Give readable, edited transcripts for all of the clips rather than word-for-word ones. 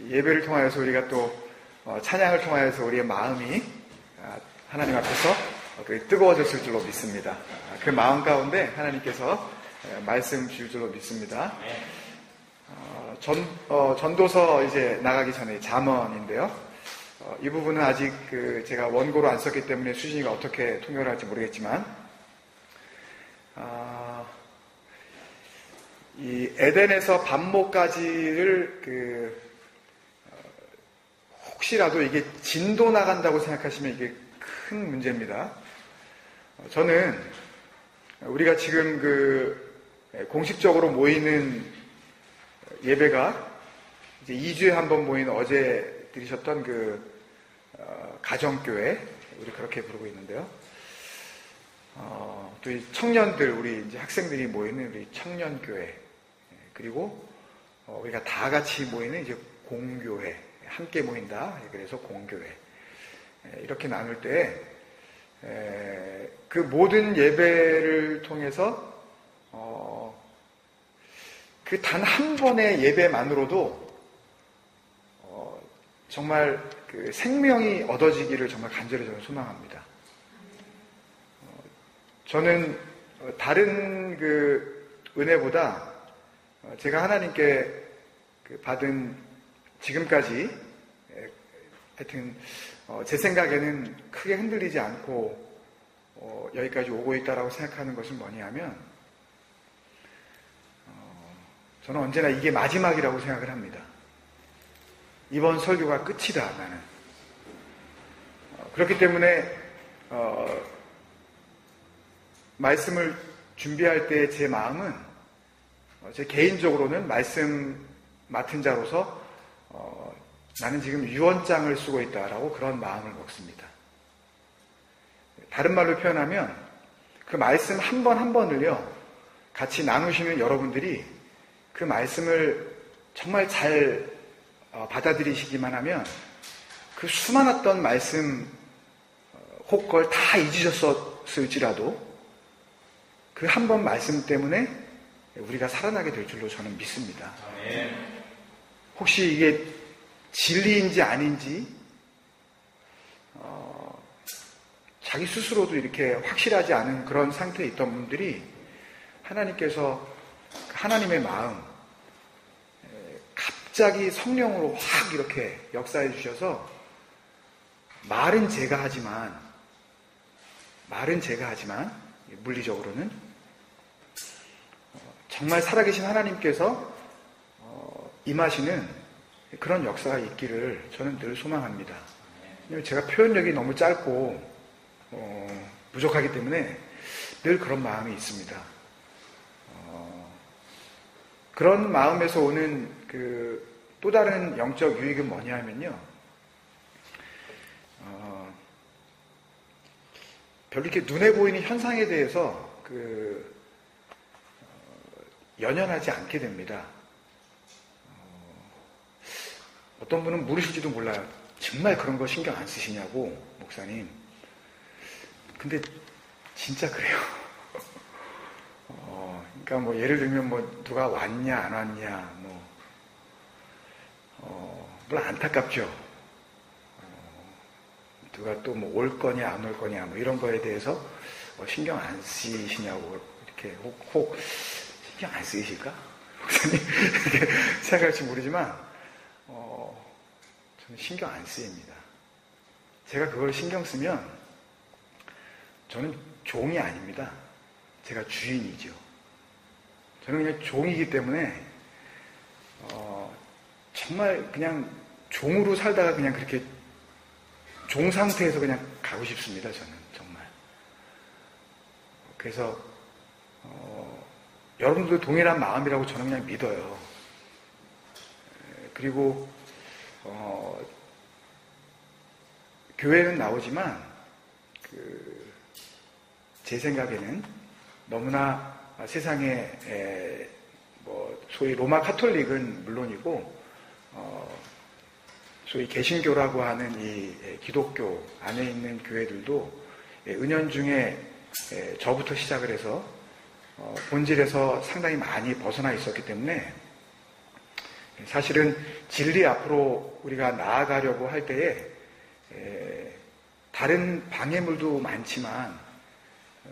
예배를 통하여서 우리가 또 찬양을 통하여서 우리의 마음이 하나님 앞에서 뜨거워졌을 줄로 믿습니다. 그 마음 가운데 하나님께서 말씀 주실 줄로 믿습니다. 전도서 이제 나가기 전에 잠언인데요. 이 부분은 아직 제가 원고로 안 썼기 때문에 수진이가 어떻게 통역을 할지 모르겠지만, 이 에덴에서 반모까지를 혹시라도 이게 진도 나간다고 생각하시면 이게 큰 문제입니다. 저는 우리가 지금 공식적으로 모이는 예배가 이제 2주에 한 번 모이는 어제 들으셨던 가정교회, 우리 그렇게 부르고 있는데요. 또 이 청년들, 우리 이제 학생들이 모이는 우리 청년교회, 그리고 우리가 다 같이 모이는 이제 공교회, 함께 모인다. 그래서 공교회. 이렇게 나눌 때, 그 모든 예배를 통해서, 그 단 한 번의 예배만으로도, 정말 그 생명이 얻어지기를 정말 간절히 저는 소망합니다. 저는 다른 은혜보다 제가 하나님께 받은 지금까지 하여튼 제 생각에는 크게 흔들리지 않고 여기까지 오고 있다라고 생각하는 것은 뭐냐면 저는 언제나 이게 마지막이라고 생각을 합니다. 이번 설교가 끝이다, 나는. 그렇기 때문에 말씀을 준비할 때 제 마음은 제 개인적으로는 말씀 맡은 자로서 나는 지금 유언장을 쓰고 있다라고 그런 마음을 먹습니다. 다른 말로 표현하면 그 말씀 한 번 한 번을요 같이 나누시는 여러분들이 그 말씀을 정말 잘 받아들이시기만 하면 그 수많았던 말씀 혹 그걸 다 잊으셨을지라도 그 한 번 말씀 때문에 우리가 살아나게 될 줄로 저는 믿습니다. 혹시 이게 진리인지 아닌지 자기 스스로도 이렇게 확실하지 않은 그런 상태에 있던 분들이 하나님께서 하나님의 마음 갑자기 성령으로 확 이렇게 역사해 주셔서 말은 제가 하지만 물리적으로는 정말 살아계신 하나님께서 임하시는 그런 역사가 있기를 저는 늘 소망합니다. 제가 표현력이 너무 짧고 부족하기 때문에 늘 그런 마음이 있습니다. 그런 마음에서 오는 또 다른 영적 유익은 뭐냐 하면요. 별로 이렇게 눈에 보이는 현상에 대해서 연연하지 않게 됩니다. 어떤 분은 물으실지도 몰라요. 정말 그런 거 신경 안 쓰시냐고, 목사님. 근데 진짜 그래요. 그러니까 뭐 예를 들면 뭐 누가 왔냐 안 왔냐 물론 안타깝죠. 누가 또 뭐 올 거냐 안 올 거냐 뭐 이런 거에 대해서 신경 안 쓰시냐고 이렇게 혹 신경 안 쓰이실까? 목사님 이렇게 생각할지 모르지만 저는 신경 안 쓰입니다. 제가 그걸 신경 쓰면 저는 종이 아닙니다. 제가 주인이죠. 저는 그냥 종이기 때문에 정말 그냥 종으로 살다가 그냥 그렇게 종 상태에서 그냥 가고 싶습니다. 저는 정말. 그래서 여러분들도 동일한 마음이라고 저는 그냥 믿어요. 그리고 교회는 나오지만 제 생각에는 너무나 세상에 소위 로마 카톨릭은 물론이고 소위 개신교라고 하는 이 기독교 안에 있는 교회들도 은연중에 저부터 시작을 해서 본질에서 상당히 많이 벗어나 있었기 때문에 사실은 진리 앞으로 우리가 나아가려고 할 때에 다른 방해물도 많지만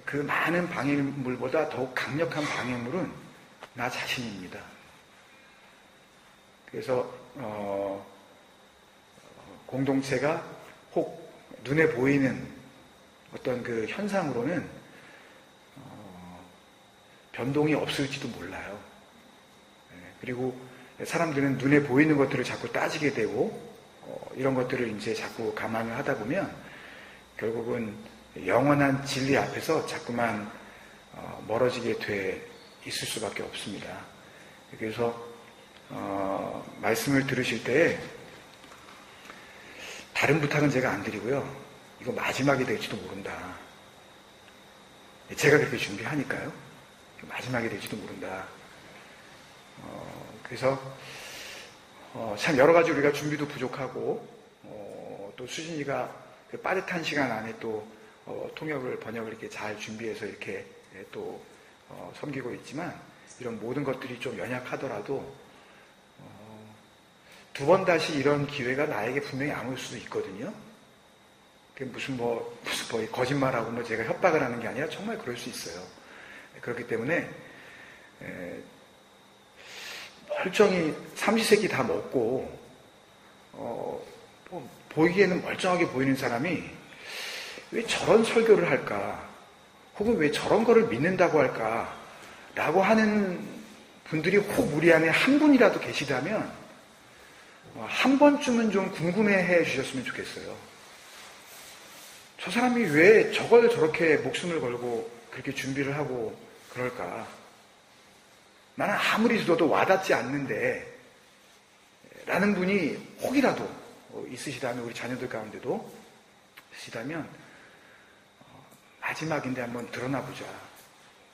그 많은 방해물보다 더욱 강력한 방해물은 나 자신입니다. 그래서 공동체가 혹 눈에 보이는 어떤 그 현상으로는 변동이 없을지도 몰라요. 그리고 사람들은 눈에 보이는 것들을 자꾸 따지게 되고 이런 것들을 이제 자꾸 감안을 하다 보면 결국은 영원한 진리 앞에서 자꾸만 멀어지게 돼 있을 수밖에 없습니다. 그래서 말씀을 들으실 때 다른 부탁은 제가 안 드리고요. 이거 마지막이 될지도 모른다. 제가 그렇게 준비하니까요. 마지막이 될지도 모른다. 그래서 참 여러 가지 우리가 준비도 부족하고 또 수진이가 그 빠듯한 시간 안에 또 번역을 이렇게 잘 준비해서 이렇게 또 섬기고 있지만 이런 모든 것들이 좀 연약하더라도 두 번 다시 이런 기회가 나에게 분명히 안 올 수도 있거든요. 무슨 거짓말하고 제가 협박을 하는 게 아니라 정말 그럴 수 있어요. 그렇기 때문에 멀쩡히 삼시세끼 다 먹고 보이기에는 멀쩡하게 보이는 사람이 왜 저런 설교를 할까? 혹은 왜 저런 거를 믿는다고 할까? 라고 하는 분들이 혹 우리 안에 한 분이라도 계시다면 한 번쯤은 좀 궁금해해 주셨으면 좋겠어요. 저 사람이 왜 저걸 저렇게 목숨을 걸고 그렇게 준비를 하고 그럴까? 나는 아무리 들어도 와닿지 않는데 라는 분이 혹이라도 있으시다면 우리 자녀들 가운데도 있으시다면 마지막인데 한번 드러나 보자.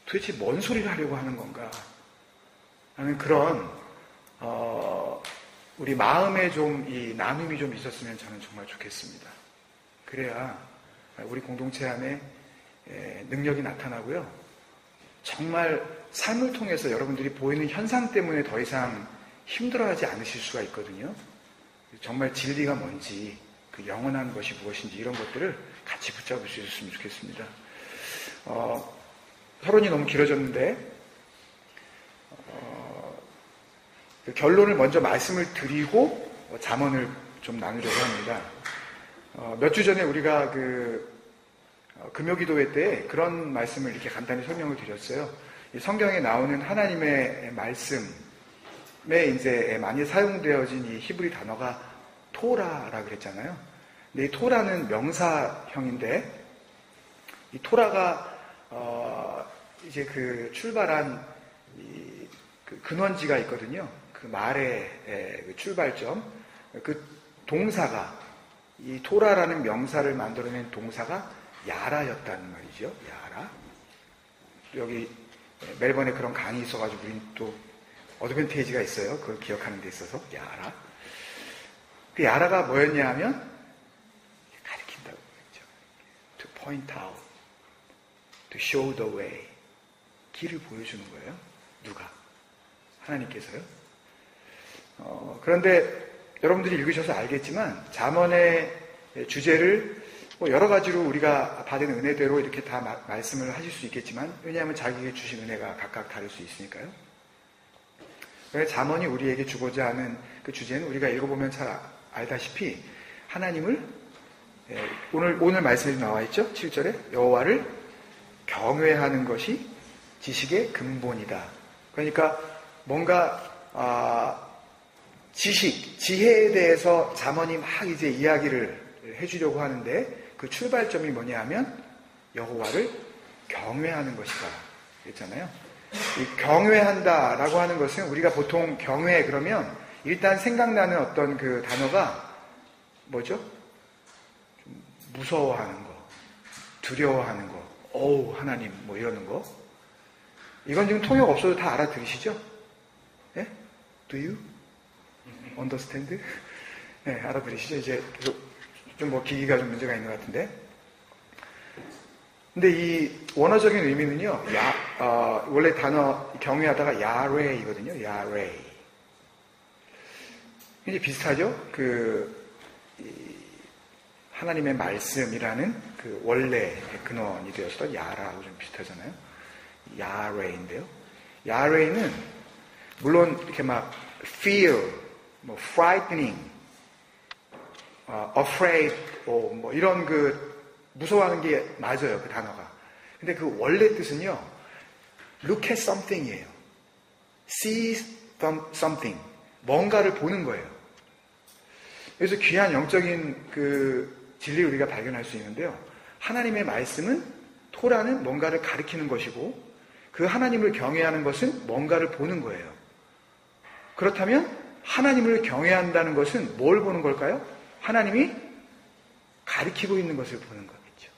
도대체 뭔 소리를 하려고 하는 건가? 라는 그런 우리 마음에 좀 이 나눔이 좀 있었으면 저는 정말 좋겠습니다. 그래야 우리 공동체 안에 능력이 나타나고요. 정말 삶을 통해서 여러분들이 보이는 현상 때문에 더 이상 힘들어하지 않으실 수가 있거든요. 정말 진리가 뭔지, 그 영원한 것이 무엇인지 이런 것들을 같이 붙잡을 수 있었으면 좋겠습니다. 서론이 너무 길어졌는데 그 결론을 먼저 말씀을 드리고 잠언을 좀 나누려고 합니다. 몇 주 전에 우리가 금요기도회 때 그런 말씀을 이렇게 간단히 설명을 드렸어요. 이 성경에 나오는 하나님의 말씀에 이제 많이 사용되어진 이 히브리 단어가 토라라 그랬잖아요. 근데 이 토라는 명사형인데 이 토라가 이제 그 출발한 그 근원지가 있거든요. 그 말의 그 출발점, 그 동사가 이 토라라는 명사를 만들어낸 동사가 야라였다는 말이죠. 야라. 여기 멜번에 그런 강의 있어가지고 우린 또 어드밴테이지가 있어요. 그걸 기억하는 데 있어서 야라. 그 야라가 뭐였냐 하면 가리킨다고 그랬죠. To point out, to show the way. 길을 보여주는 거예요. 누가? 하나님께서요. 그런데 여러분들이 읽으셔서 알겠지만 잠언의 주제를 여러 가지로 우리가 받은 은혜대로 이렇게 다 말씀을 하실 수 있겠지만 왜냐하면 자기에게 주신 은혜가 각각 다를 수 있으니까요. 그래서 잠언이 우리에게 주고자 하는 그 주제는 우리가 읽어보면 잘 알다시피 하나님을 오늘 말씀에 나와 있죠. 7절에 여호와를 경외하는 것이 지식의 근본이다. 그러니까 뭔가 지혜에 대해서 잠언이 막 이제 이야기를 해주려고 하는데 그 출발점이 뭐냐 하면 여호와를 경외하는 것이다. 그랬잖아요. 이 경외한다라고 하는 것은 우리가 보통 경외 그러면 일단 생각나는 어떤 그 단어가 뭐죠? 좀 무서워하는 거, 두려워하는 거, 어우 하나님 뭐 이러는 거. 이건 지금 통역 없어도 다 알아들으시죠? 예? Do you understand? 네, 알아들으시죠? 이제 계속 좀 기기가 좀 문제가 있는 것 같은데. 근데 이 원어적인 의미는요, 원래 단어 경외하다가 야레이거든요. 야레이. 이제 비슷하죠? 하나님의 말씀이라는 그 원래 근원이 되었던 야라하고 좀 비슷하잖아요. 야레인데요. 야레는 물론 이렇게 막 fear, 뭐 frightening, afraid, 뭐 이런 무서워하는 게 맞아요. 그 단어가. 근데 그 원래 뜻은요. look at something이에요. see something. 뭔가를 보는 거예요. 그래서 귀한 영적인 진리를 우리가 발견할 수 있는데요. 하나님의 말씀은 토라는 뭔가를 가리키는 것이고 그 하나님을 경외하는 것은 뭔가를 보는 거예요. 그렇다면 하나님을 경외한다는 것은 뭘 보는 걸까요? 하나님이 가리키고 있는 것을 보는 거겠죠.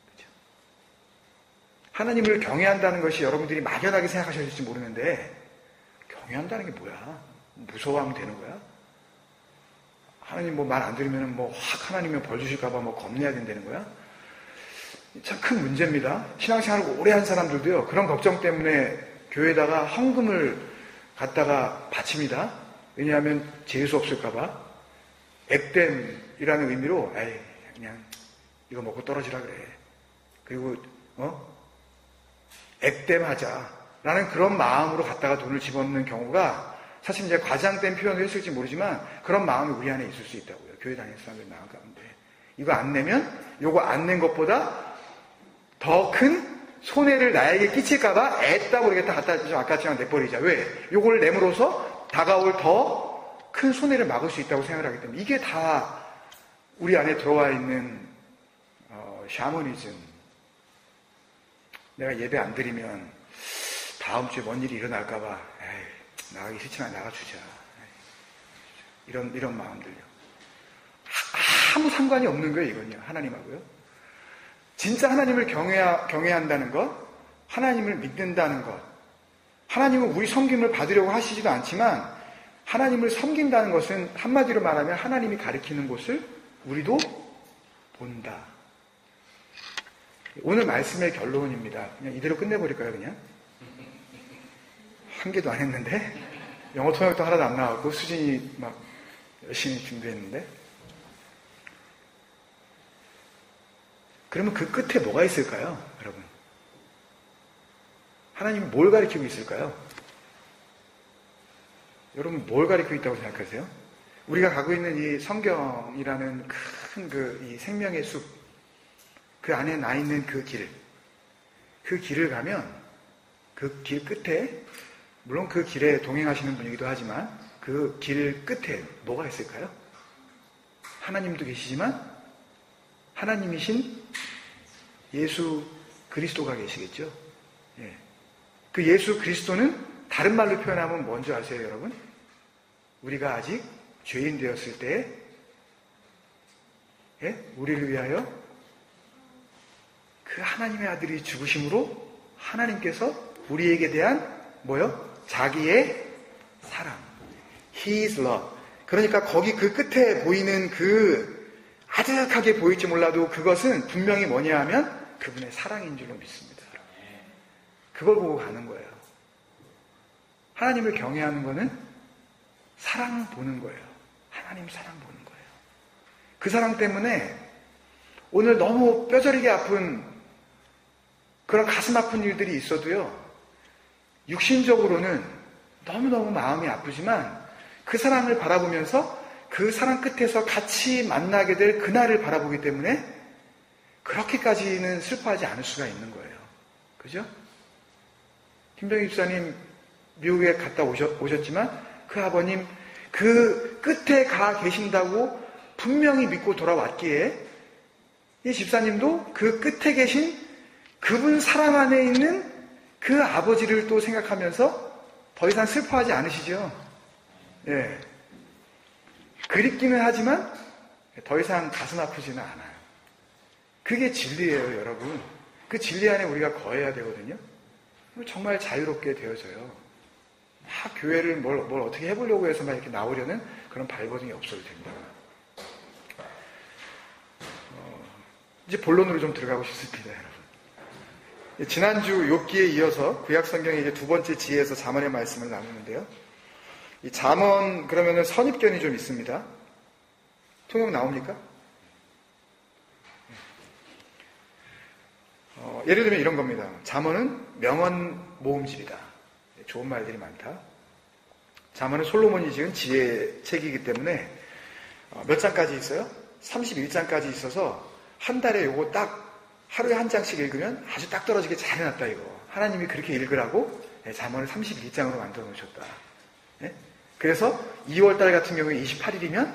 그렇죠? 하나님을 경외한다는 것이 여러분들이 막연하게 생각하실지 모르는데 경외한다는 게 뭐야? 무서워하면 되는 거야? 하나님 말 안 들으면 확 하나님이 벌 주실까봐 겁내야 된다는 거야? 참 큰 문제입니다. 신앙생활을 오래 한 사람들도요, 그런 걱정 때문에 교회에다가 헌금을 갖다가 바칩니다. 왜냐하면 재수 없을까봐. 액땜이라는 의미로, 그냥 이거 먹고 떨어지라 그래. 그리고, 액땜하자. 라는 그런 마음으로 갖다가 돈을 집어넣는 경우가 사실 이제 과장된 표현을 했을지 모르지만 그런 마음이 우리 안에 있을 수 있다고요. 교회 다니는 사람들 마음 가운데. 이거 안 내면 요거 안 낸 것보다 더 큰 손해를 나에게 끼칠까봐 애따 모르겠다 갖다 좀 아깝지만 내버리자. 왜? 요걸 내므로서 다가올 더 큰 손해를 막을 수 있다고 생각을 하기 때문에 이게 다 우리 안에 들어와 있는 샤머니즘. 내가 예배 안 드리면 다음 주에 뭔 일이 일어날까봐 나가기 싫지만 나가주자. 이런 마음들요. 아무 상관이 없는 거예요, 이건요. 하나님하고요. 진짜 하나님을 경외한다는 것, 하나님을 믿는다는 것, 하나님은 우리 섬김을 받으려고 하시지도 않지만 하나님을 섬긴다는 것은 한마디로 말하면 하나님이 가리키는 곳을 우리도 본다. 오늘 말씀의 결론입니다. 그냥 이대로 끝내버릴까요, 그냥? 한 개도 안 했는데 영어 통역도 하나도 안 나왔고 수진이 막 열심히 준비했는데 그러면 그 끝에 뭐가 있을까요, 여러분? 하나님이 뭘 가리키고 있을까요? 여러분 뭘 가리키고 있다고 생각하세요? 우리가 가고 있는 이 성경이라는 큰 이 생명의 숲, 그 안에 나 있는 그 길을 가면 그 길 끝에 물론 그 길에 동행하시는 분이기도 하지만 그 길 끝에 뭐가 있을까요? 하나님도 계시지만 하나님이신 예수 그리스도가 계시겠죠. 예. 그 예수 그리스도는 다른 말로 표현하면 뭔지 아세요, 여러분? 우리가 아직 죄인 되었을 때 우리를 위하여 그 하나님의 아들이 죽으심으로 하나님께서 우리에게 대한 자기의 사랑. His love. 그러니까 거기 그 끝에 보이는 아득하게 보일지 몰라도 그것은 분명히 뭐냐 하면 그분의 사랑인 줄로 믿습니다. 그걸 보고 가는 거예요. 하나님을 경외하는 거는 사랑 보는 거예요. 하나님 사랑 보는 거예요. 그 사랑 때문에 오늘 너무 뼈저리게 아픈 그런 가슴 아픈 일들이 있어도요. 육신적으로는 너무너무 마음이 아프지만 그 사랑을 바라보면서 그 사랑 끝에서 같이 만나게 될 그날을 바라보기 때문에 그렇게까지는 슬퍼하지 않을 수가 있는 거예요. 그죠? 김병희 집사님 미국에 갔다 오셨지만 그 아버님 그 끝에 가 계신다고 분명히 믿고 돌아왔기에 이 집사님도 그 끝에 계신 그분 사랑 안에 있는 그 아버지를 또 생각하면서 더 이상 슬퍼하지 않으시죠? 예. 그립기는 하지만 더 이상 가슴 아프지는 않아요. 그게 진리예요, 여러분. 그 진리 안에 우리가 거해야 되거든요. 정말 자유롭게 되어져요. 막 교회를 뭘 어떻게 해보려고 해서 막 이렇게 나오려는 그런 발버둥이 없어도 됩니다. 이제 본론으로 좀 들어가고 싶습니다, 여러분. 지난주 욥기에 이어서 구약 성경의 이제 두 번째 지혜에서 자문의 말씀을 나누는데요. 이 잠언 그러면은 선입견이 좀 있습니다. 통역 나옵니까? 예를 들면 이런 겁니다. 잠언은 명언 모음집이다. 좋은 말들이 많다. 잠언은 솔로몬이 지은 지혜 책이기 때문에 몇 장까지 있어요? 31장까지 있어서 한 달에 요거 딱 하루에 한 장씩 읽으면 아주 딱 떨어지게 잘 해놨다 이거. 하나님이 그렇게 읽으라고 잠언을 31장으로 만들어 놓으셨다. 그래서 2월달 같은 경우에 28일이면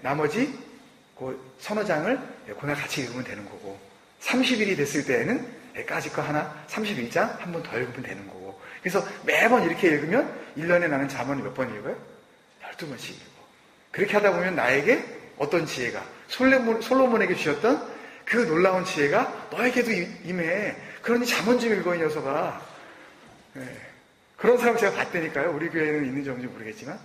나머지 그 서너 장을 그날 같이 읽으면 되는 거고 30일이 됐을 때에는 까짓 거 하나 31장 한 번 더 읽으면 되는 거고 그래서 매번 이렇게 읽으면 1년에 나는 잠언을 몇 번 읽어요? 12번씩 읽고 그렇게 하다 보면 나에게 어떤 지혜가 솔로몬에게 주셨던 그 놀라운 지혜가 너에게도 임해. 그러니 잠언 좀 읽어 이 녀석아. 그런 사람 제가 봤다니까요. 우리 교회에는 있는지 없는지 모르겠지만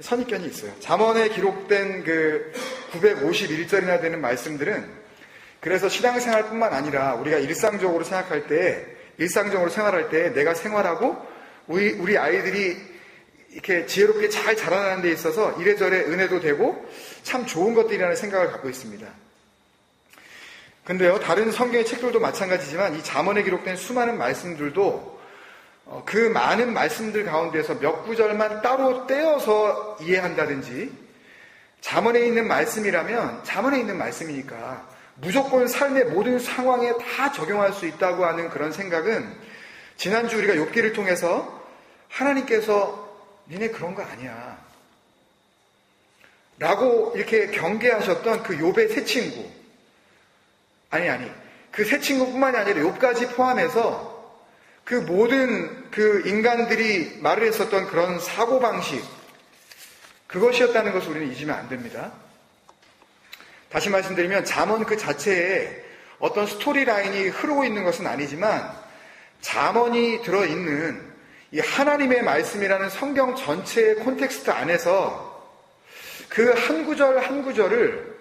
선입견이 있어요. 잠언에 기록된 그 951절이나 되는 말씀들은 그래서 신앙생활뿐만 아니라 우리가 일상적으로 생활할 때 내가 생활하고 우리 아이들이 이렇게 지혜롭게 잘 자라나는 데 있어서 이래저래 은혜도 되고 참 좋은 것들이라는 생각을 갖고 있습니다. 근데요, 다른 성경의 책들도 마찬가지지만 이 잠언에 기록된 수많은 말씀들도 그 많은 말씀들 가운데서 몇 구절만 따로 떼어서 이해한다든지 잠언에 있는 말씀이라면 잠언에 있는 말씀이니까 무조건 삶의 모든 상황에 다 적용할 수 있다고 하는 그런 생각은 지난주 우리가 욥기를 통해서 하나님께서 니네 그런 거 아니야 라고 이렇게 경계하셨던 그 욥의 세 친구 그 세 친구뿐만이 아니라 욥까지 포함해서 그 모든 그 인간들이 말을 했었던 그런 사고방식 그것이었다는 것을 우리는 잊으면 안 됩니다. 다시 말씀드리면 잠언 그 자체에 어떤 스토리라인이 흐르고 있는 것은 아니지만 잠언이 들어있는 이 하나님의 말씀이라는 성경 전체의 콘텍스트 안에서 그 한 구절 한 구절을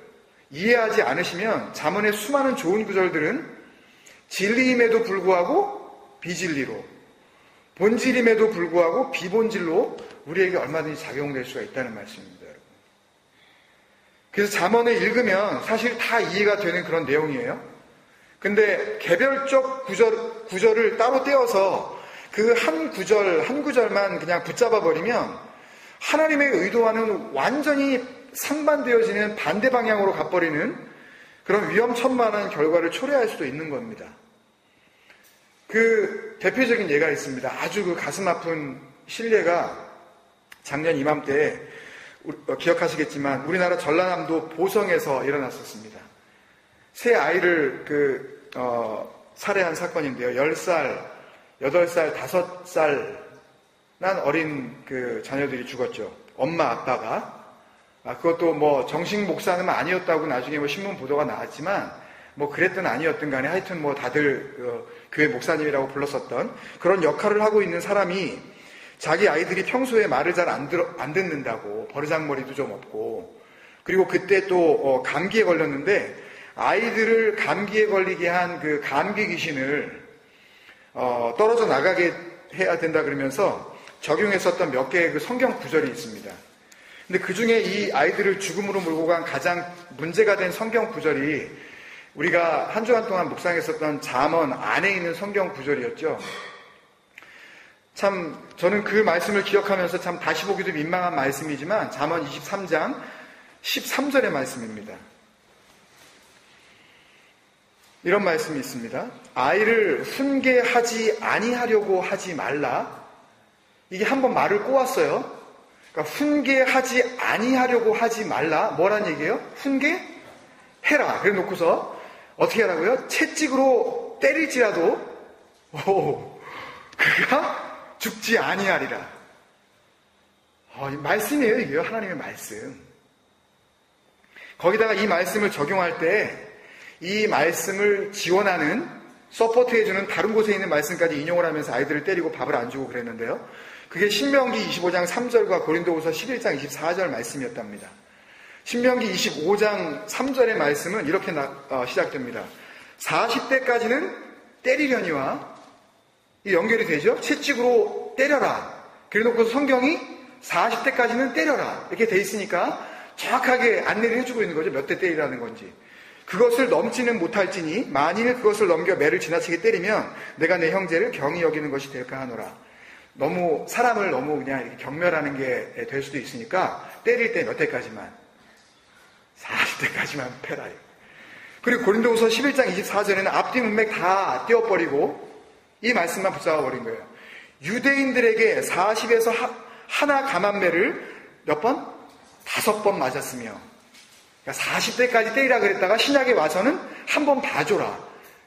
이해하지 않으시면 잠언의 수많은 좋은 구절들은 진리임에도 불구하고 비진리로 본질임에도 불구하고 비본질로 우리에게 얼마든지 작용될 수가 있다는 말씀입니다. 여러분. 그래서 잠언을 읽으면 사실 다 이해가 되는 그런 내용이에요. 근데 개별적 구절을 따로 떼어서 그 한 구절만 그냥 붙잡아 버리면 하나님의 의도와는 완전히 상반되어지는 반대 방향으로 가버리는 그런 위험천만한 결과를 초래할 수도 있는 겁니다. 그 대표적인 예가 있습니다. 아주 그 가슴 아픈 실례가 작년 이맘때 기억하시겠지만 우리나라 전라남도 보성에서 일어났었습니다. 새 아이를 살해한 사건인데요. 10살, 8살, 5살 난 어린 그 자녀들이 죽었죠. 엄마, 아빠가. 그것도 뭐 정식 목사는 아니었다고 나중에 뭐 신문 보도가 나왔지만 뭐 그랬든 아니었든 간에 하여튼 뭐 다들 교회 목사님이라고 불렀었던 그런 역할을 하고 있는 사람이 자기 아이들이 평소에 말을 잘 안 듣는다고 버르장머리도 좀 없고 그리고 그때 또 감기에 걸렸는데 아이들을 감기에 걸리게 한 그 감기 귀신을 떨어져 나가게 해야 된다 그러면서 적용했었던 몇 개의 그 성경 구절이 있습니다. 근데 그 중에 이 아이들을 죽음으로 몰고 간 가장 문제가 된 성경 구절이 우리가 한 주간 동안 묵상했었던 잠언 안에 있는 성경 구절이었죠. 참 저는 그 말씀을 기억하면서 참 다시 보기도 민망한 말씀이지만 잠언 23장 13절의 말씀입니다. 이런 말씀이 있습니다. 아이를 훈계하지 아니하려고 하지 말라. 이게 한번 말을 꼬았어요. 그러니까 훈계하지 아니하려고 하지 말라. 뭐란 얘기예요? 훈계해라. 그래 놓고서 어떻게 하라고요? 채찍으로 때릴지라도 그가 죽지 아니하리라. 말씀이에요. 이게요. 하나님의 말씀. 거기다가 이 말씀을 적용할 때 이 말씀을 지원하는 서포트해주는 다른 곳에 있는 말씀까지 인용을 하면서 아이들을 때리고 밥을 안 주고 그랬는데요. 그게 신명기 25장 3절과 고린도후서 11장 24절 말씀이었답니다. 신명기 25장 3절의 말씀은 이렇게 시작됩니다. 40대까지는 때리려니와 이 연결이 되죠. 채찍으로 때려라. 그래놓고 성경이 40대까지는 때려라 이렇게 돼 있으니까 정확하게 안내를 해주고 있는 거죠. 몇 대 때리라는 건지. 그것을 넘지는 못할지니 만일 그것을 넘겨 매를 지나치게 때리면 내가 내 형제를 경히 여기는 것이 될까 하노라. 너무 사람을 너무 그냥 이렇게 경멸하는 게 될 수도 있으니까 때릴 때 몇 대까지만 40대까지만 패라. 그리고 고린도후서 11장 24절에는 앞뒤 문맥 다 떼어버리고 이 말씀만 붙잡아버린 거예요. 유대인들에게 40에서 하나 감한매를 몇 번? 5번 맞았으며, 그러니까 40대까지 때리라 그랬다가 신약에 와서는 한 번 봐줘라.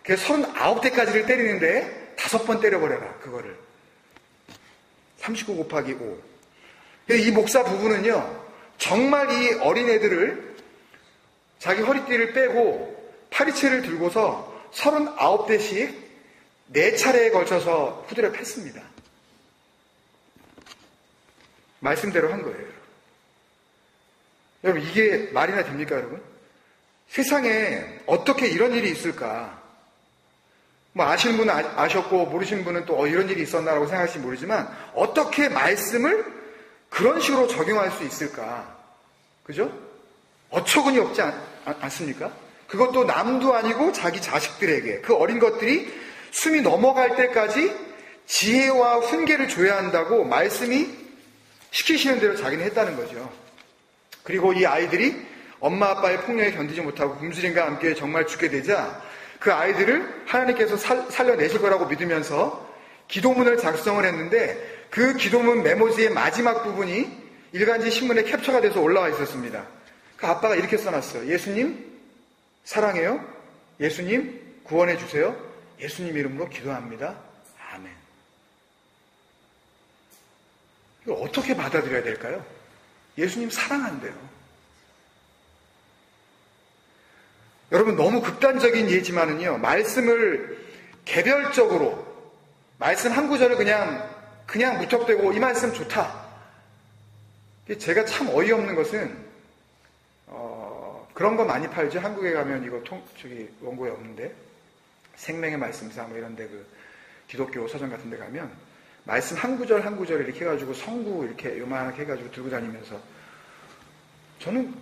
그래서 39대까지를 때리는데 5번 때려버려라. 그거를 39 곱하기 5. 이 목사 부부는요, 정말 이 어린애들을 자기 허리띠를 빼고 파리채를 들고서 39대씩 4차례에 걸쳐서 후드려 팼습니다. 말씀대로 한 거예요. 여러분, 이게 말이나 됩니까, 여러분? 세상에 어떻게 이런 일이 있을까? 뭐 아시는 분은 아셨고 모르시는 분은 또 이런 일이 있었나라고 생각할지 모르지만 어떻게 말씀을 그런 식으로 적용할 수 있을까? 그죠? 어처구니 없지 않습니까? 그것도 남도 아니고 자기 자식들에게, 그 어린 것들이 숨이 넘어갈 때까지 지혜와 훈계를 줘야 한다고 말씀이 시키시는 대로 자기는 했다는 거죠. 그리고 이 아이들이 엄마 아빠의 폭력에 견디지 못하고 굶주림과 함께 정말 죽게 되자 그 아이들을 하나님께서 살려내실 거라고 믿으면서 기도문을 작성을 했는데 그 기도문 메모지의 마지막 부분이 일간지 신문에 캡처가 돼서 올라와 있었습니다. 그 아빠가 이렇게 써놨어요. 예수님 사랑해요. 예수님 구원해 주세요. 예수님 이름으로 기도합니다. 아멘. 이걸 어떻게 받아들여야 될까요? 예수님 사랑한대요. 여러분, 너무 극단적인 예지만은요, 말씀을 개별적으로, 말씀 한 구절을 그냥 무턱대고 이 말씀 좋다. 제가 참 어이없는 것은, 그런 거 많이 팔죠. 한국에 가면 이거 원고에 없는데, 생명의 말씀사 뭐 이런데 그 기독교 서점 같은 데 가면, 말씀 한 구절 한 구절 이렇게 해가지고 성구 이렇게 요만하게 해가지고 들고 다니면서 저는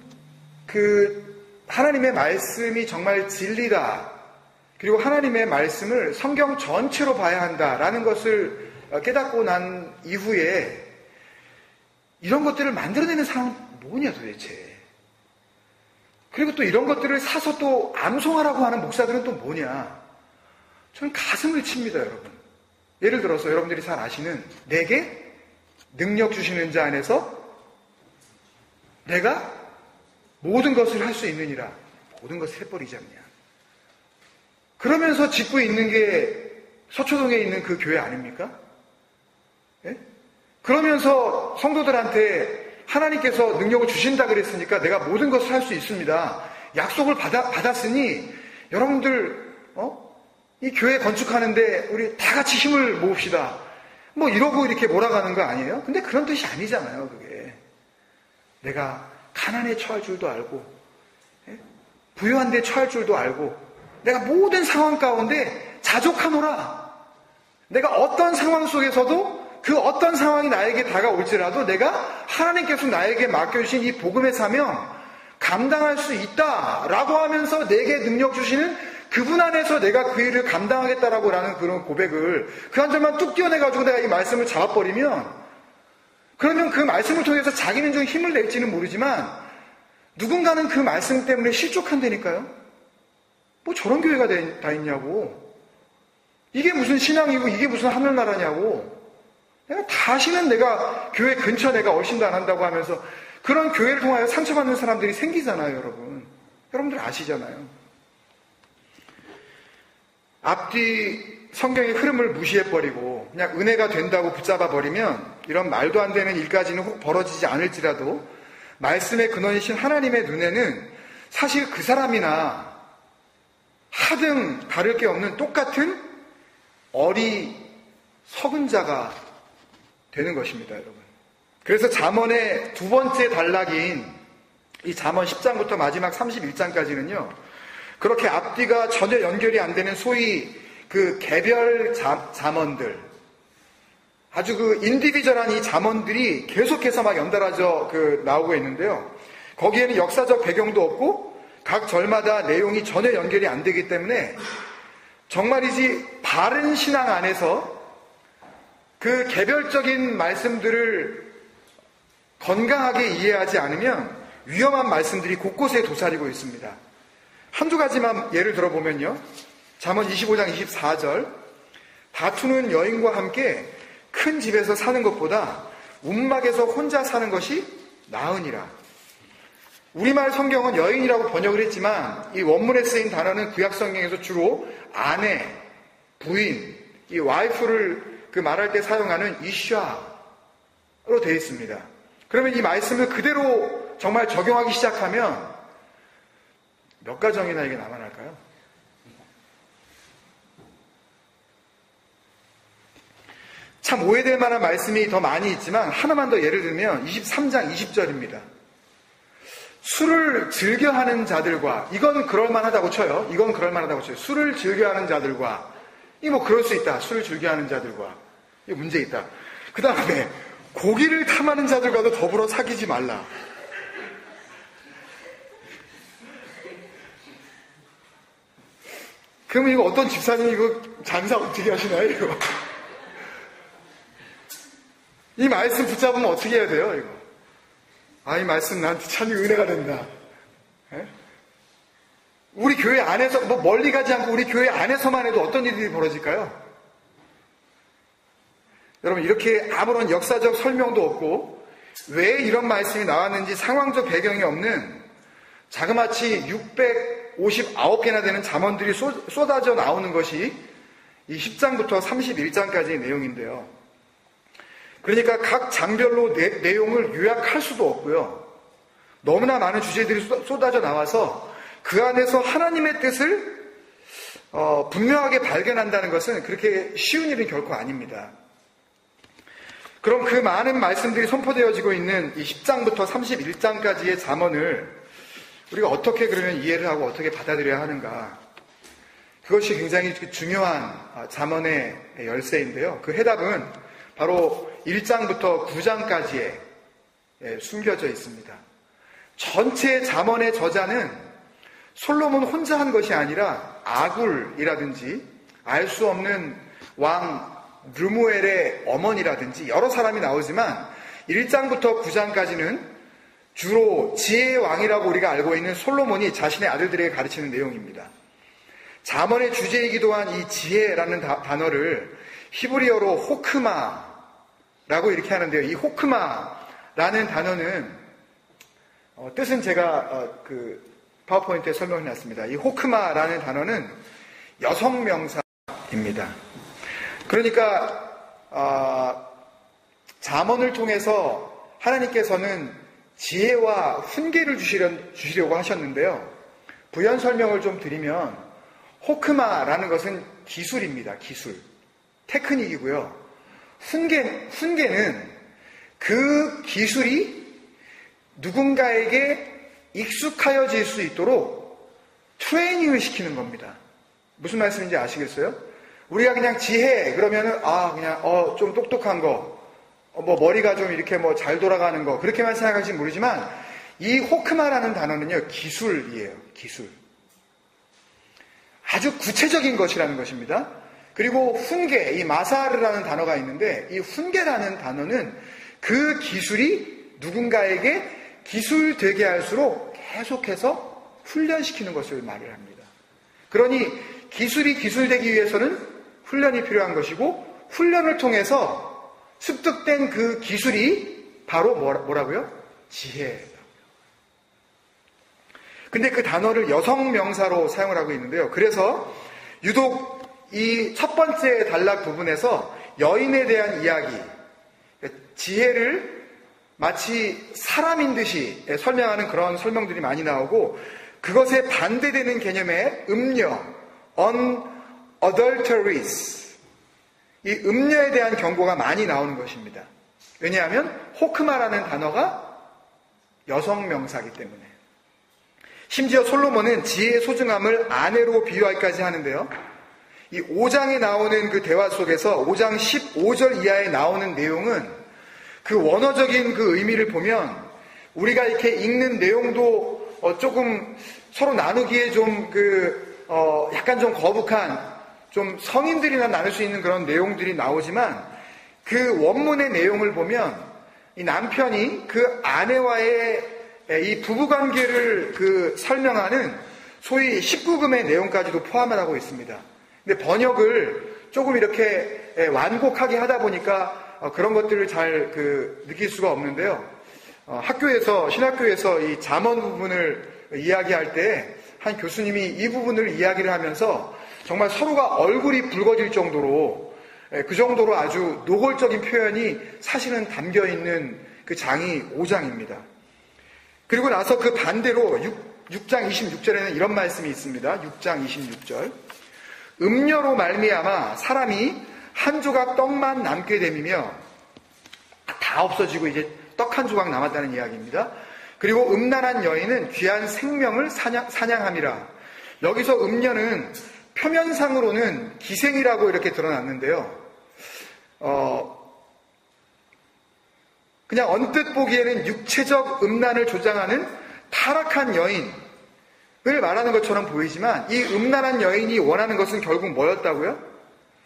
하나님의 말씀이 정말 진리다. 그리고 하나님의 말씀을 성경 전체로 봐야 한다라는 것을 깨닫고 난 이후에 이런 것들을 만들어내는 사람은 뭐냐 도대체. 그리고 또 이런 것들을 사서 또 암송하라고 하는 목사들은 또 뭐냐. 저는 가슴을 칩니다, 여러분. 예를 들어서 여러분들이 잘 아시는 내게 능력 주시는 자 안에서 내가 모든 것을 할 수 있느니라. 모든 것을 해버리지 않냐. 그러면서 짓고 있는 게 서초동에 있는 그 교회 아닙니까? 예? 그러면서 성도들한테 하나님께서 능력을 주신다 그랬으니까 내가 모든 것을 할 수 있습니다. 약속을 받았으니 여러분들 이 교회 건축하는데 우리 다 같이 힘을 모읍시다. 뭐 이러고 이렇게 몰아가는 거 아니에요? 근데 그런 뜻이 아니잖아요, 그게. 내가 가난에 처할 줄도 알고, 부유한 데 처할 줄도 알고, 내가 모든 상황 가운데 자족하노라. 내가 어떤 상황 속에서도 그 어떤 상황이 나에게 다가올지라도 내가 하나님께서 나에게 맡겨주신 이 복음의 사명 감당할 수 있다라고 하면서 내게 능력 주시는 그분 안에서 내가 그 일을 감당하겠다라고 라는 그런 고백을 그 한 절만 뚝 띄어내가지고 내가 이 말씀을 잡아버리면 그러면 그 말씀을 통해서 자기는 좀 힘을 낼지는 모르지만 누군가는 그 말씀 때문에 실족한다니까요. 뭐 저런 교회가 다 있냐고. 이게 무슨 신앙이고 이게 무슨 하늘나라냐고. 내가 다시는 내가 교회 근처 내가 얼씬도 안 한다고 하면서 그런 교회를 통하여 상처받는 사람들이 생기잖아요, 여러분. 여러분들 아시잖아요. 앞뒤 성경의 흐름을 무시해버리고 그냥 은혜가 된다고 붙잡아버리면 이런 말도 안 되는 일까지는 혹 벌어지지 않을지라도 말씀의 근원이신 하나님의 눈에는 사실 그 사람이나 하등 다를 게 없는 똑같은 어리석은 자가 되는 것입니다, 여러분. 그래서 잠언의 두 번째 단락인 이 잠언 10장부터 마지막 31장까지는요. 그렇게 앞뒤가 전혀 연결이 안 되는 소위 그 개별 잠언들, 아주 그 인디비저한 이 잠언들이 계속해서 막 연달아져 나오고 있는데요. 거기에는 역사적 배경도 없고 각 절마다 내용이 전혀 연결이 안 되기 때문에 정말이지 바른 신앙 안에서 그 개별적인 말씀들을 건강하게 이해하지 않으면 위험한 말씀들이 곳곳에 도사리고 있습니다. 한두 가지만 예를 들어보면요. 잠언 25장 24절 다투는 여인과 함께 큰 집에서 사는 것보다 움막에서 혼자 사는 것이 나으니라. 우리말 성경은 여인이라고 번역을 했지만 이 원문에 쓰인 단어는 구약 성경에서 주로 아내, 부인, 이 와이프를 말할 때 사용하는 이샤로 되어 있습니다. 그러면 이 말씀을 그대로 정말 적용하기 시작하면 몇 가정이나 이게 남아날까요? 참 오해될 만한 말씀이 더 많이 있지만 하나만 더 예를 들면 23장 20절입니다. 술을 즐겨하는 자들과, 이건 그럴만하다고 쳐요. 이건 그럴만하다고 쳐요. 술을 즐겨하는 자들과, 그럴 수 있다. 술을 즐겨하는 자들과. 이거 문제 있다. 그 다음에 고기를 탐하는 자들과도 더불어 사귀지 말라. 그러면 이거 어떤 집사님이 이거 장사 어떻게 하시나요? 이거. 이 말씀 붙잡으면 어떻게 해야 돼요? 이거. 이 말씀 나한테 참 은혜가 된다. 에? 우리 교회 안에서, 멀리 가지 않고 우리 교회 안에서만 해도 어떤 일들이 벌어질까요? 여러분, 이렇게 아무런 역사적 설명도 없고 왜 이런 말씀이 나왔는지 상황적 배경이 없는 자그마치 659개나 되는 잠언들이 쏟아져 나오는 것이 이 10장부터 31장까지의 내용인데요. 그러니까 각 장별로 내용을 요약할 수도 없고요. 너무나 많은 주제들이 쏟아져 나와서 그 안에서 하나님의 뜻을 분명하게 발견한다는 것은 그렇게 쉬운 일은 결코 아닙니다. 그럼 그 많은 말씀들이 선포되어지고 있는 이 10장부터 31장까지의 잠언을 우리가 어떻게 그러면 이해를 하고 어떻게 받아들여야 하는가? 그것이 굉장히 중요한 잠언의 열쇠인데요. 그 해답은 바로 1장부터 9장까지에 숨겨져 있습니다. 전체 잠언의 저자는 솔로몬 혼자 한 것이 아니라 아굴이라든지 알 수 없는 왕 르무엘의 어머니라든지 여러 사람이 나오지만 1장부터 9장까지는 주로 지혜의 왕이라고 우리가 알고 있는 솔로몬이 자신의 아들들에게 가르치는 내용입니다. 잠언의 주제이기도 한 이 지혜라는 단어를 히브리어로 호크마라고 이렇게 하는데요. 이 호크마라는 단어는 뜻은 제가 파워포인트에 설명해 놨습니다. 이 호크마라는 단어는 여성 명사입니다. 그러니까 잠언을 통해서 하나님께서는 지혜와 훈계를 주시려고 하셨는데요. 부연 설명을 좀 드리면 호크마라는 것은 기술입니다. 기술. 테크닉이고요. 훈계는 그 기술이 누군가에게 익숙하여질 수 있도록 트레이닝을 시키는 겁니다. 무슨 말씀인지 아시겠어요? 우리가 그냥 지혜 그러면은 그냥 좀 똑똑한 거, 머리가 좀 이렇게 잘 돌아가는 거 그렇게만 생각할지 모르지만 이 호크마라는 단어는요 기술이에요. 기술. 아주 구체적인 것이라는 것입니다. 그리고 훈계, 이 마사르라는 단어가 있는데 이 훈계라는 단어는 그 기술이 누군가에게 기술되게 할수록 계속해서 훈련시키는 것을 말을 합니다. 그러니 기술이 기술되기 위해서는 훈련이 필요한 것이고 훈련을 통해서 습득된 그 기술이 바로 뭐라고요? 지혜라고요. 근데 그 단어를 여성 명사로 사용을 하고 있는데요. 그래서 유독 이 첫 번째 단락 부분에서 여인에 대한 이야기, 지혜를 마치 사람인 듯이 설명하는 그런 설명들이 많이 나오고 그것에 반대되는 개념의 음녀, unadulterous, 이 음녀에 대한 경고가 많이 나오는 것입니다. 왜냐하면 호크마라는 단어가 여성 명사이기 때문에. 심지어 솔로몬은 지혜의 소중함을 아내로 비유하기까지 하는데요. 이 5장에 나오는 그 대화 속에서 5장 15절 이하에 나오는 내용은 그 원어적인 그 의미를 보면 우리가 이렇게 읽는 내용도 조금 서로 나누기에 좀 약간 좀 거북한, 좀 성인들이나 나눌 수 있는 그런 내용들이 나오지만 그 원문의 내용을 보면 이 남편이 그 아내와의 이 부부관계를 설명하는 소위 19금의 내용까지도 포함을 하고 있습니다. 근데 번역을 조금 이렇게 완곡하게 하다 보니까 그런 것들을 잘 느낄 수가 없는데요. 신학교에서 이 잠언 부분을 이야기할 때 한 교수님이 이 부분을 이야기를 하면서 정말 서로가 얼굴이 붉어질 정도로 그 정도로 아주 노골적인 표현이 사실은 담겨 있는 그 장이 5장입니다. 그리고 나서 그 반대로 6장 26절에는 이런 말씀이 있습니다. 6장 26절. 음녀로 말미암아 사람이 한 조각 떡만 남게 됨이며 다 없어지고 이제 떡 한 조각 남았다는 이야기입니다. 그리고 음란한 여인은 귀한 생명을 사냥함이라. 여기서 음녀는 표면상으로는 기생이라고 이렇게 드러났는데요. 그냥 언뜻 보기에는 육체적 음란을 조장하는 타락한 여인을 말하는 것처럼 보이지만 이 음란한 여인이 원하는 것은 결국 뭐였다고요?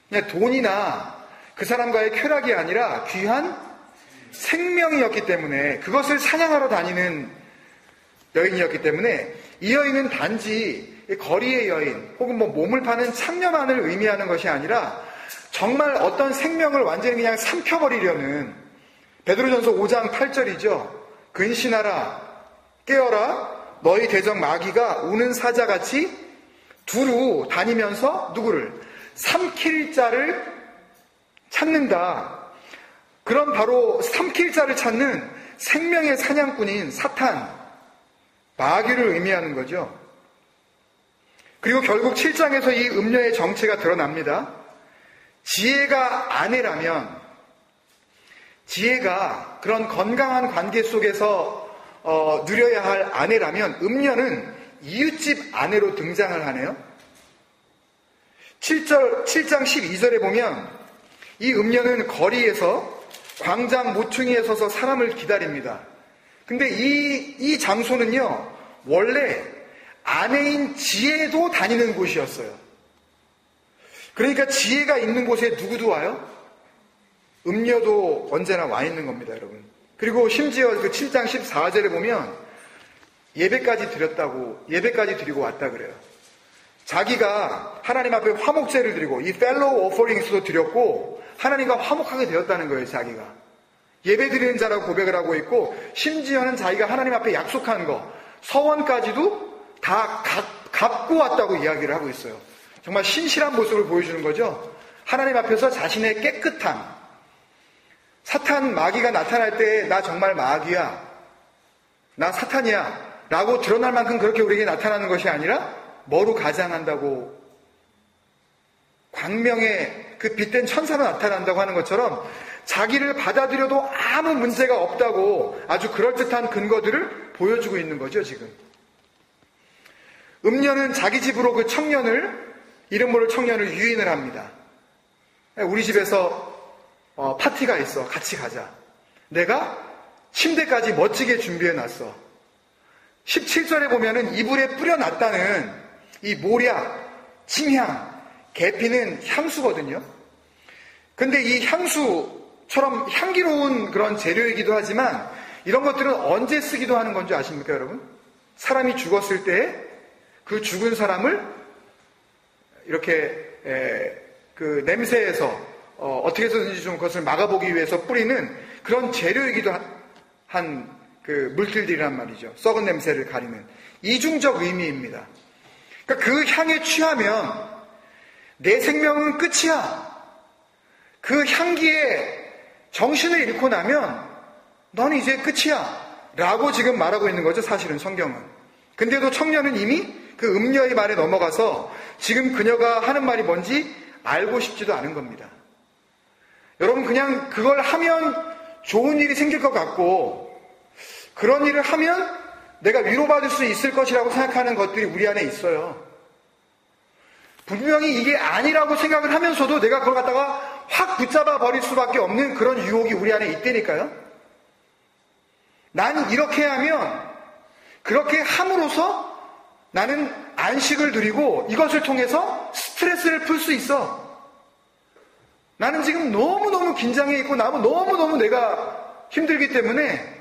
그냥 돈이나 그 사람과의 쾌락이 아니라 귀한 생명이었기 때문에, 그것을 사냥하러 다니는 여인이었기 때문에 이 여인은 단지 거리의 여인 혹은 몸을 파는 창녀만을 의미하는 것이 아니라 정말 어떤 생명을 완전히 그냥 삼켜버리려는, 베드로전서 5장 8절이죠. 근신하라, 깨어라, 너희 대적 마귀가 우는 사자같이 두루 다니면서 누구를? 삼킬 자를 찾는다. 그런 바로 삼킬 자를 찾는 생명의 사냥꾼인 사탄, 마귀를 의미하는 거죠. 그리고 결국 7장에서 이 음녀의 정체가 드러납니다. 지혜가 아내라면, 지혜가 그런 건강한 관계 속에서 누려야 할 아내라면 음녀는 이웃집 아내로 등장을 하네요. 7장 12절에 보면 이 음녀는 거리에서 광장 모퉁이에 서서 사람을 기다립니다. 근데 이 장소는요, 원래 아내인 지혜도 다니는 곳이었어요. 그러니까 지혜가 있는 곳에 누구도 와요? 음녀도 언제나 와 있는 겁니다, 여러분. 그리고 심지어 그 7장 14절에 보면 예배까지 드리고 왔다 그래요. 자기가 하나님 앞에 화목제를 드리고 이 fellow offerings도 드렸고 하나님과 화목하게 되었다는 거예요. 자기가 예배 드리는 자라고 고백을 하고 있고, 심지어는 자기가 하나님 앞에 약속한 거 서원까지도 다 갚고 왔다고 이야기를 하고 있어요. 정말 신실한 모습을 보여주는 거죠. 하나님 앞에서 자신의 깨끗함, 사탄 마귀가 나타날 때 나 정말 마귀야, 나 사탄이야 라고 드러날 만큼 그렇게 우리에게 나타나는 것이 아니라 뭐로 가장한다고, 광명의 그 빛된 천사로 나타난다고 하는 것처럼 자기를 받아들여도 아무 문제가 없다고 아주 그럴듯한 근거들을 보여주고 있는 거죠. 지금 음녀는 자기 집으로 그 청년을, 이름 모를 청년을 유인을 합니다. 우리 집에서 파티가 있어, 같이 가자. 내가 침대까지 멋지게 준비해놨어. 17절에 보면은 이불에 뿌려놨다는 이 모략, 침향, 계피는 향수거든요. 근데 이 향수처럼 향기로운 그런 재료이기도 하지만 이런 것들은 언제 쓰기도 하는 건지 아십니까, 여러분? 사람이 죽었을 때 그 죽은 사람을 이렇게 그 냄새에서 어떻게 해서든지 좀 그것을 막아보기 위해서 뿌리는 그런 재료이기도 한 그 물질들이란 말이죠. 썩은 냄새를 가리는 이중적 의미입니다. 그러니까 그 향에 취하면 내 생명은 끝이야. 그 향기에 정신을 잃고 나면 너는 이제 끝이야 라고 지금 말하고 있는 거죠, 사실은 성경은. 근데도 청년은 이미 그 음녀의 말에 넘어가서 지금 그녀가 하는 말이 뭔지 알고 싶지도 않은 겁니다. 여러분, 그냥 그걸 하면 좋은 일이 생길 것 같고 그런 일을 하면 내가 위로받을 수 있을 것이라고 생각하는 것들이 우리 안에 있어요. 분명히 이게 아니라고 생각을 하면서도 내가 그걸 갖다가 확 붙잡아 버릴 수밖에 없는 그런 유혹이 우리 안에 있다니까요. 나는 이렇게 하면, 그렇게 함으로써 나는 안식을 누리고 이것을 통해서 스트레스를 풀 수 있어. 나는 지금 너무너무 긴장해 있고 너무너무 내가 힘들기 때문에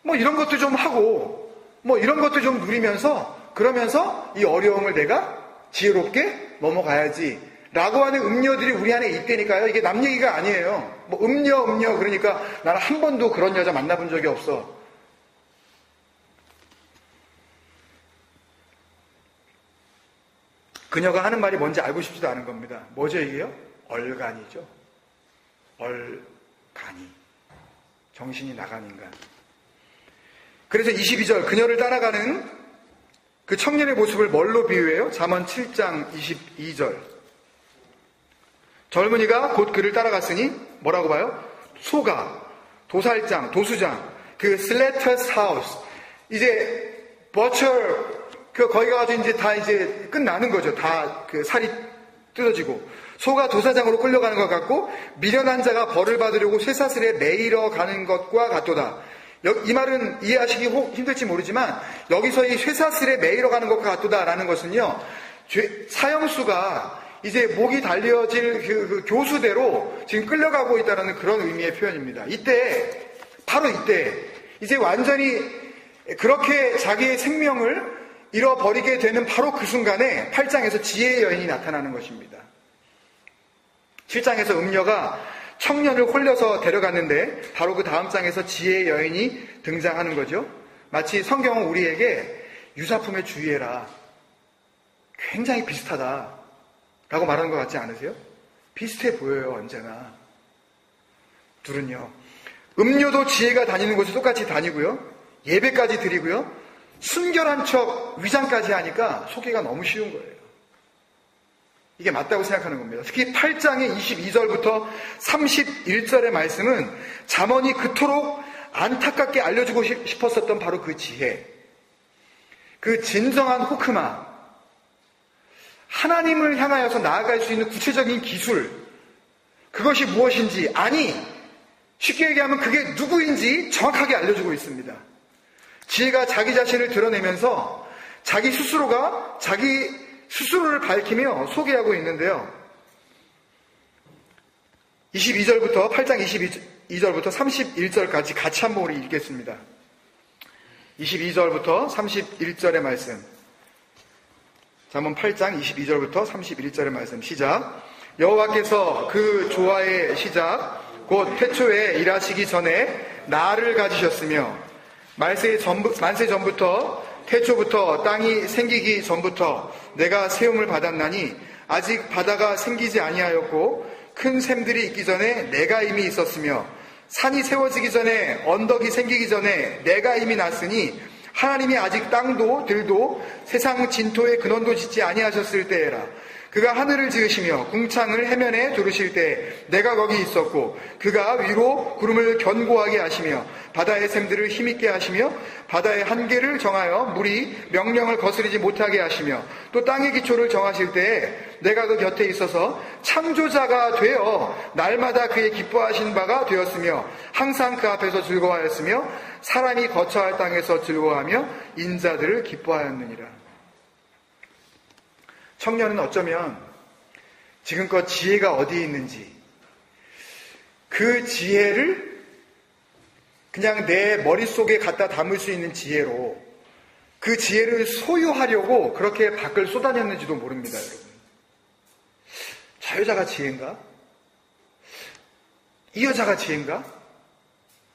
뭐 이런 것도 좀 하고 뭐 이런 것도 좀 누리면서 그러면서 이 어려움을 내가 지혜롭게 넘어가야지 라고 하는 음료들이 우리 안에 있다니까요. 이게 남 얘기가 아니에요. 뭐 음료 그러니까 나는 한 번도 그런 여자 만나본 적이 없어. 그녀가 하는 말이 뭔지 알고 싶지도 않은 겁니다. 뭐죠 이게요? 얼간이죠. 얼간이. 정신이 나간 인간. 그래서 22절 그녀를 따라가는 그 청년의 모습을 뭘로 비유해요? 잠언 7장 22절. 젊은이가 곧 그를 따라갔으니 뭐라고 봐요? 소가, 도살장, 도수장, 그 슬래터스 하우스. 이제 버처 거기 가서 이제 다 이제 끝나는 거죠. 다 그 살이 뜯어지고 소가 도사장으로 끌려가는 것 같고 미련한 자가 벌을 받으려고 쇠사슬에 매이러 가는 것과 같도다. 이 말은 이해하시기 힘들지 모르지만 여기서 이 쇠사슬에 매이러 가는 것과 같도다라는 것은요, 사형수가 이제 목이 달려질 그 교수대로 지금 끌려가고 있다는 그런 의미의 표현입니다. 바로 이때 이제 완전히 그렇게 자기의 생명을 잃어버리게 되는 바로 그 순간에 8장에서 지혜의 여인이 나타나는 것입니다. 7장에서 음녀가 청년을 홀려서 데려갔는데 바로 그 다음 장에서 지혜의 여인이 등장하는 거죠. 마치 성경은 우리에게 유사품에 주의해라. 굉장히 비슷하다 라고 말하는 것 같지 않으세요? 비슷해 보여요. 언제나. 둘은요. 음료도 지혜가 다니는 곳에 똑같이 다니고요. 예배까지 드리고요. 순결한 척 위장까지 하니까 속기가 너무 쉬운 거예요. 이게 맞다고 생각하는 겁니다. 특히 8장의 22절부터 31절의 말씀은 잠언이 그토록 안타깝게 알려주고 싶었었던 바로 그 지혜, 그 진정한 호크마, 하나님을 향하여서 나아갈 수 있는 구체적인 기술, 그것이 무엇인지, 쉽게 얘기하면 그게 누구인지 정확하게 알려주고 있습니다. 지혜가 자기 자신을 드러내면서 자기 스스로를 밝히며 소개하고 있는데요. 8장 22절부터 31절까지 같이 한번 우리 읽겠습니다. 22절부터 31절의 말씀. 잠언 8장 22절부터 31절의 말씀. 시작. 여호와께서 그 조화의 시작 곧 태초에 일하시기 전에 나를 가지셨으며 만세 전부터 태초부터 땅이 생기기 전부터 내가 세움을 받았나니 아직 바다가 생기지 아니하였고 큰 샘들이 있기 전에 내가 이미 있었으며 산이 세워지기 전에 언덕이 생기기 전에 내가 이미 났으니 하나님이 아직 땅도 들도 세상 진토의 근원도 짓지 아니하셨을 때에라. 그가 하늘을 지으시며 궁창을 해면에 두르실 때 내가 거기 있었고 그가 위로 구름을 견고하게 하시며 바다의 샘들을 힘있게 하시며 바다의 한계를 정하여 물이 명령을 거스르지 못하게 하시며 또 땅의 기초를 정하실 때에 내가 그 곁에 있어서 창조자가 되어 날마다 그의 기뻐하신 바가 되었으며 항상 그 앞에서 즐거워하였으며 사람이 거처할 땅에서 즐거워하며 인자들을 기뻐하였느니라. 청년은 어쩌면 지금껏 지혜가 어디에 있는지 그 지혜를 그냥 내 머릿속에 갖다 담을 수 있는 지혜로 그 지혜를 소유하려고 그렇게 밖을 쏟아냈는지도 모릅니다. 여러분. 저 여자가 지혜인가? 이 여자가 지혜인가?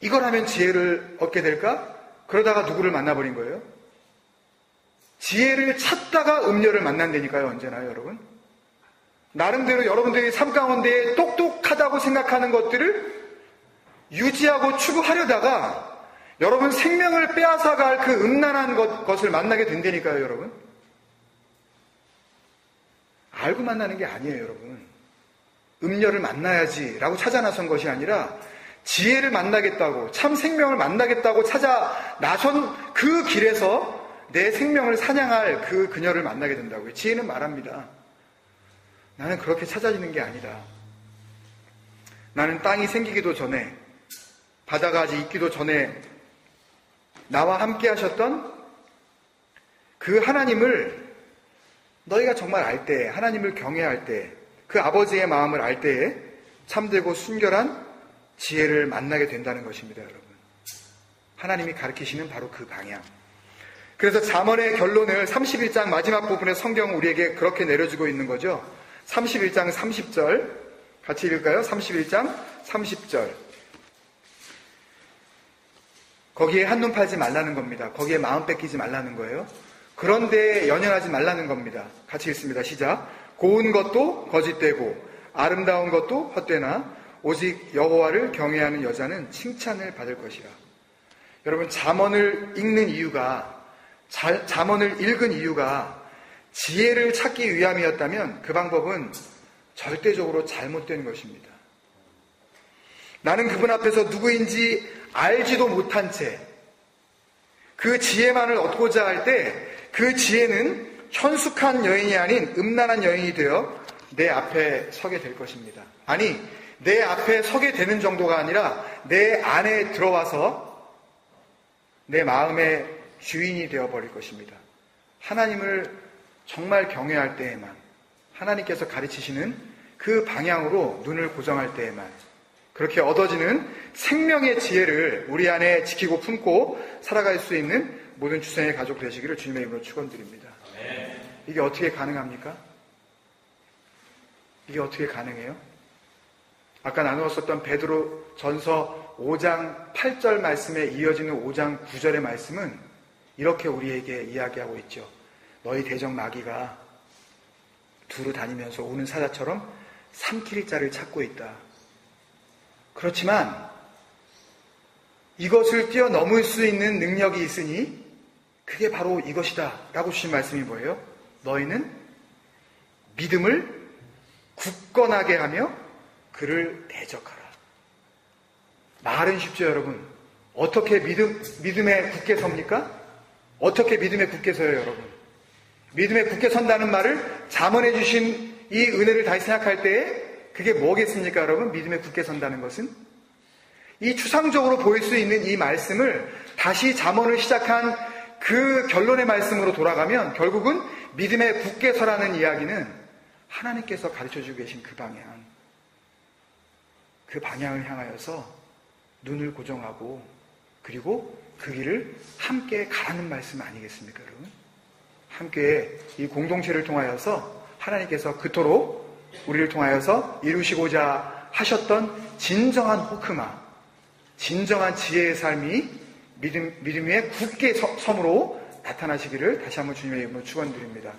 이걸 하면 지혜를 얻게 될까? 그러다가 누구를 만나버린 거예요? 지혜를 찾다가 음료를 만난다니까요. 언제나요, 여러분? 나름대로 여러분들이 삶 가운데 똑똑하다고 생각하는 것들을 유지하고 추구하려다가 여러분 생명을 빼앗아갈 그 음란한 것을 만나게 된다니까요, 여러분. 알고 만나는 게 아니에요, 여러분. 음료를 만나야지 라고 찾아 나선 것이 아니라 지혜를 만나겠다고, 참 생명을 만나겠다고 찾아 나선 그 길에서 내 생명을 사냥할 그 그녀를 만나게 된다고요. 지혜는 말합니다. 나는 그렇게 찾아지는 게 아니다. 나는 땅이 생기기도 전에, 바다가 아직 있기도 전에 나와 함께 하셨던 그 하나님을 너희가 정말 알 때, 하나님을 경외할 때, 그 아버지의 마음을 알 때에 참되고 순결한 지혜를 만나게 된다는 것입니다, 여러분. 하나님이 가르치시는 바로 그 방향. 그래서 잠언의 결론을 31장 마지막 부분에 성경은 우리에게 그렇게 내려주고 있는 거죠. 31장 30절 같이 읽을까요? 31장 30절. 거기에 한눈 팔지 말라는 겁니다. 거기에 마음 뺏기지 말라는 거예요. 그런데 연연하지 말라는 겁니다. 같이 읽습니다. 시작. 고운 것도 거짓되고 아름다운 것도 헛되나 오직 여호와를 경외하는 여자는 칭찬을 받을 것이라. 여러분, 잠언을 읽는 이유가, 잠언을 읽은 이유가 지혜를 찾기 위함이었다면 그 방법은 절대적으로 잘못된 것입니다. 나는 그분 앞에서 누구인지 알지도 못한 채 그 지혜만을 얻고자 할 때 그 지혜는 현숙한 여인이 아닌 음란한 여인이 되어 내 앞에 서게 될 것입니다. 아니, 내 앞에 서게 되는 정도가 아니라 내 안에 들어와서 내 마음의 주인이 되어버릴 것입니다. 하나님을 정말 경외할 때에만, 하나님께서 가르치시는 그 방향으로 눈을 고정할 때에만 그렇게 얻어지는 생명의 지혜를 우리 안에 지키고 품고 살아갈 수 있는 모든 주생의 가족 되시기를 주님의 이름으로 축원드립니다. 이게 어떻게 가능합니까? 이게 어떻게 가능해요? 아까 나누었었던 베드로 전서 5장 8절 말씀에 이어지는 5장 9절의 말씀은 이렇게 우리에게 이야기하고 있죠. 너희 대적 마귀가 두루 다니면서 오는 사자처럼 삼킬 자를 찾고 있다. 그렇지만 이것을 뛰어넘을 수 있는 능력이 있으니 그게 바로 이것이다 라고 주신 말씀이 뭐예요? 너희는 믿음을 굳건하게 하며 그를 대적하라. 말은 쉽죠, 여러분. 어떻게 믿음에 굳게 섭니까? 어떻게 믿음에 굳게 서요, 여러분? 믿음에 굳게 선다는 말을 잠언해 주신 이 은혜를 다시 생각할 때에 그게 뭐겠습니까, 여러분? 믿음에 굳게 선다는 것은? 이 추상적으로 보일 수 있는 이 말씀을 다시 잠언을 시작한 그 결론의 말씀으로 돌아가면 결국은 믿음에 굳게 서라는 이야기는 하나님께서 가르쳐주고 계신 그 방향을 향하여서 눈을 고정하고 그리고 그 길을 함께 가라는 말씀 아니겠습니까, 여러분? 함께 이 공동체를 통하여서 하나님께서 그토록 우리를 통하여서 이루시고자 하셨던 진정한 호크마, 진정한 지혜의 삶이 믿음 위에 굳게 섬으로 나타나시기를 다시 한번 주님의 이름으로 축원드립니다.